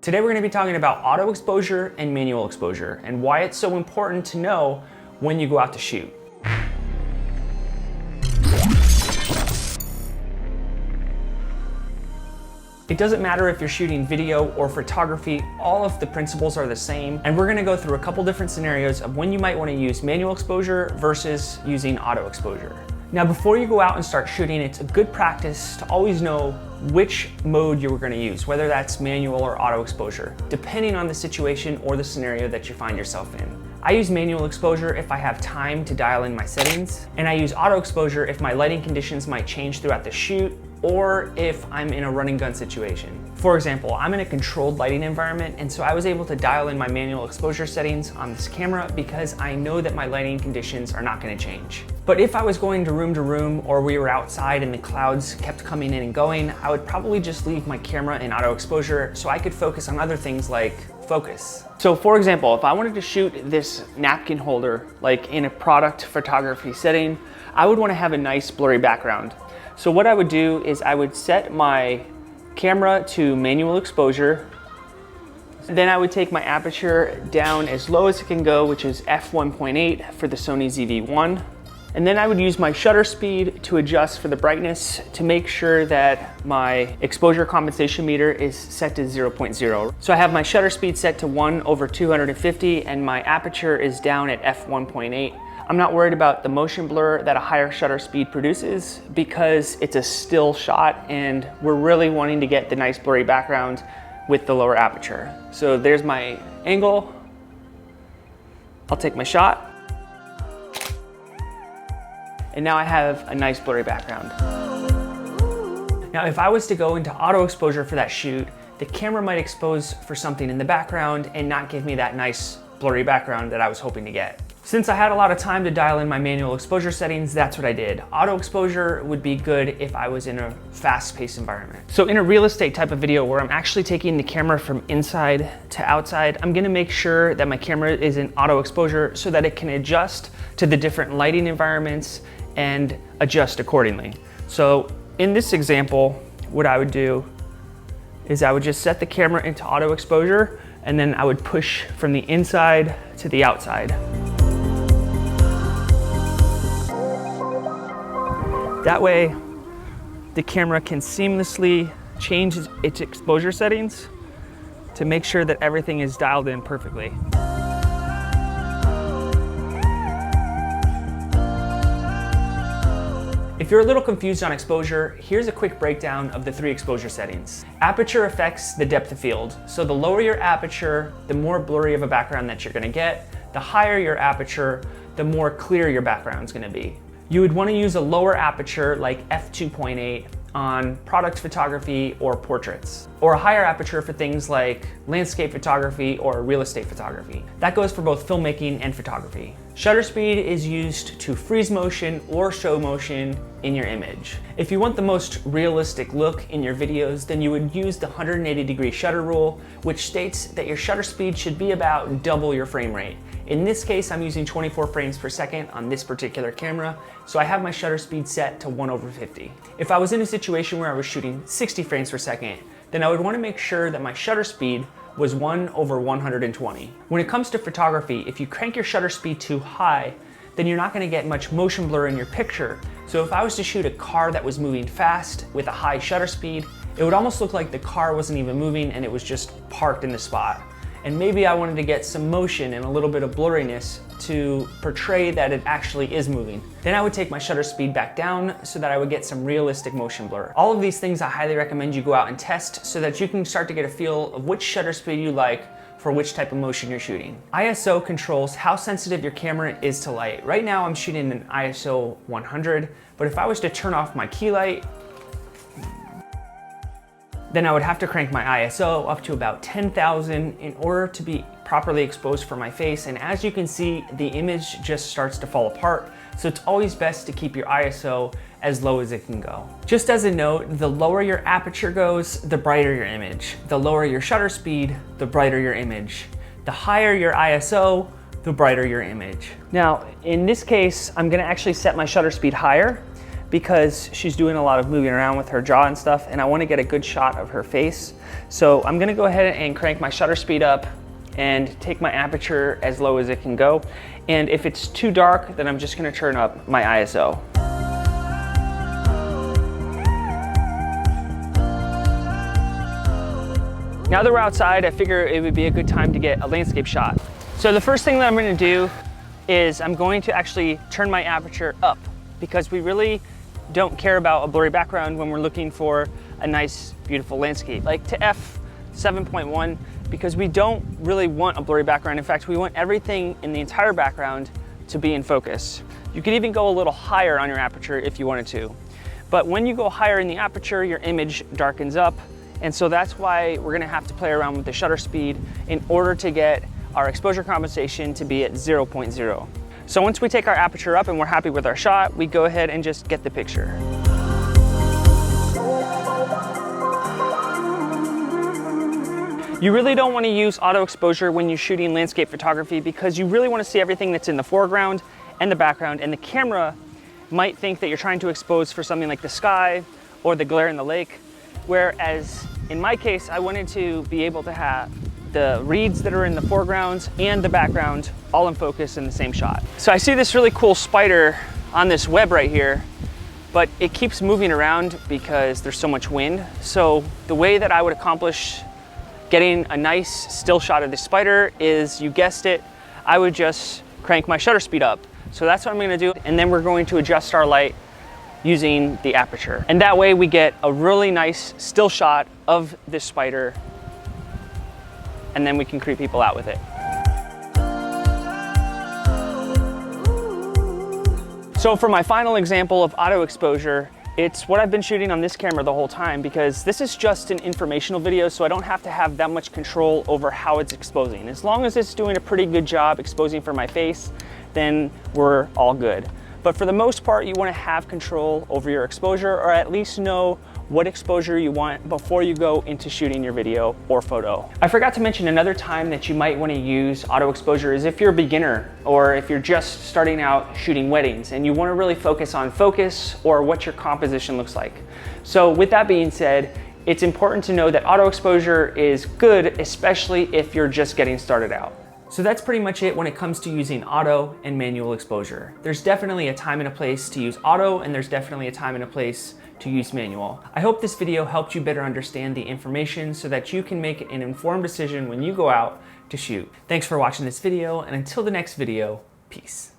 Today we're going to be talking about auto exposure and manual exposure and why it's so important to know when you go out to shoot. It doesn't matter if you're shooting video or photography, all of the principles are the same, and we're gonna go through a couple different scenarios of when you might wanna use manual exposure versus using auto exposure. Now, before you go out and start shooting, it's a good practice to always know which mode you're gonna use, whether that's manual or auto exposure, depending on the situation or the scenario that you find yourself in. I use manual exposure if I have time to dial in my settings, and I use auto exposure if my lighting conditions might change throughout the shoot or if I'm in a run and gun situation. For example, I'm in a controlled lighting environment, and so I was able to dial in my manual exposure settings on this camera because I know that my lighting conditions are not gonna change. But if I was going to room or we were outside and the clouds kept coming in and going, I would probably just leave my camera in auto exposure so I could focus on other things like focus. So for example, if I wanted to shoot this napkin holder, like in a product photography setting, I would wanna have a nice blurry background. So what I would do is I would set my camera to manual exposure. Then I would take my aperture down as low as it can go, which is f1.8 for the Sony ZV-1. And then I would use my shutter speed to adjust for the brightness to make sure that my exposure compensation meter is set to 0.0. So I have my shutter speed set to 1/250 and my aperture is down at f1.8. I'm not worried about the motion blur that a higher shutter speed produces because it's a still shot and we're really wanting to get the nice blurry background with the lower aperture. So there's my angle. I'll take my shot. And now I have a nice blurry background. Now, if I was to go into auto exposure for that shoot, the camera might expose for something in the background and not give me that nice blurry background that I was hoping to get. Since I had a lot of time to dial in my manual exposure settings, that's what I did. Auto exposure would be good if I was in a fast-paced environment. So in a real estate type of video where I'm actually taking the camera from inside to outside, I'm gonna make sure that my camera is in auto exposure so that it can adjust to the different lighting environments and adjust accordingly. So in this example, what I would do is I would just set the camera into auto exposure and then I would push from the inside to the outside. That way, the camera can seamlessly change its exposure settings to make sure that everything is dialed in perfectly. If you're a little confused on exposure, here's a quick breakdown of the 3 exposure settings. Aperture affects the depth of field. So the lower your aperture, the more blurry of a background that you're gonna get. The higher your aperture, the more clear your background's gonna be. You would want to use a lower aperture like f2.8 on product photography or portraits, or a higher aperture for things like landscape photography or real estate photography. That goes for both filmmaking and photography. Shutter speed is used to freeze motion or show motion in your image. If you want the most realistic look in your videos, then you would use the 180-degree shutter rule, which states that your shutter speed should be about double your frame rate. In this case, I'm using 24 frames per second on this particular camera, so I have my shutter speed set to 1/50. If I was in a situation where I was shooting 60 frames per second, then I would want to make sure that my shutter speed was 1/120. When it comes to photography, if you crank your shutter speed too high, then you're not going to get much motion blur in your picture. So if I was to shoot a car that was moving fast with a high shutter speed, it would almost look like the car wasn't even moving and it was just parked in the spot. And maybe I wanted to get some motion and a little bit of blurriness to portray that it actually is moving. Then I would take my shutter speed back down so that I would get some realistic motion blur. All of these things I highly recommend you go out and test so that you can start to get a feel of which shutter speed you like for which type of motion you're shooting. ISO controls how sensitive your camera is to light. Right now I'm shooting an ISO 100, but if I was to turn off my key light, then I would have to crank my ISO up to about 10,000 in order to be properly exposed for my face. And as you can see, the image just starts to fall apart. So it's always best to keep your ISO as low as it can go. Just as a note, the lower your aperture goes, the brighter your image. The lower your shutter speed, the brighter your image. The higher your ISO, the brighter your image. Now, in this case, I'm gonna actually set my shutter speed higher because she's doing a lot of moving around with her jaw and stuff, and I want to get a good shot of her face. So I'm gonna go ahead and crank my shutter speed up and take my aperture as low as it can go. And if it's too dark, then I'm just gonna turn up my ISO. Now that we're outside, I figure it would be a good time to get a landscape shot. So the first thing that I'm gonna do is I'm going to actually turn my aperture up, because we really don't care about a blurry background when we're looking for a nice, beautiful landscape. Like to f7.1, because we don't really want a blurry background. In fact, we want everything in the entire background to be in focus. You could even go a little higher on your aperture if you wanted to. But when you go higher in the aperture, your image darkens up. And so that's why we're gonna have to play around with the shutter speed in order to get our exposure compensation to be at 0.0. So once we take our aperture up and we're happy with our shot, we go ahead and just get the picture. You really don't want to use auto exposure when you're shooting landscape photography, because you really want to see everything that's in the foreground and the background, and the camera might think that you're trying to expose for something like the sky or the glare in the lake. Whereas in my case, I wanted to be able to have the reeds that are in the foreground and the background all in focus in the same shot. So I see this really cool spider on this web right here, but it keeps moving around because there's so much wind. So the way that I would accomplish getting a nice still shot of the spider is, you guessed it, I would just crank my shutter speed up. So that's what I'm gonna do. And then we're going to adjust our light using the aperture. And that way we get a really nice still shot of this spider, and then we can creep people out with it. So for my final example of auto exposure, it's what I've been shooting on this camera the whole time, because this is just an informational video, so I don't have to have that much control over how it's exposing. As long as it's doing a pretty good job exposing for my face, then we're all good. But for the most part, you want to have control over your exposure, or at least know what exposure you want before you go into shooting your video or photo. I forgot to mention another time that you might want to use auto exposure is if you're a beginner, or if you're just starting out shooting weddings and you want to really focus on focus or what your composition looks like. So with that being said, it's important to know that auto exposure is good, especially if you're just getting started out. So that's pretty much it when it comes to using auto and manual exposure. There's definitely a time and a place to use auto, and there's definitely a time and a place to use manual. I hope this video helped you better understand the information so that you can make an informed decision when you go out to shoot. Thanks for watching this video, and until the next video, peace.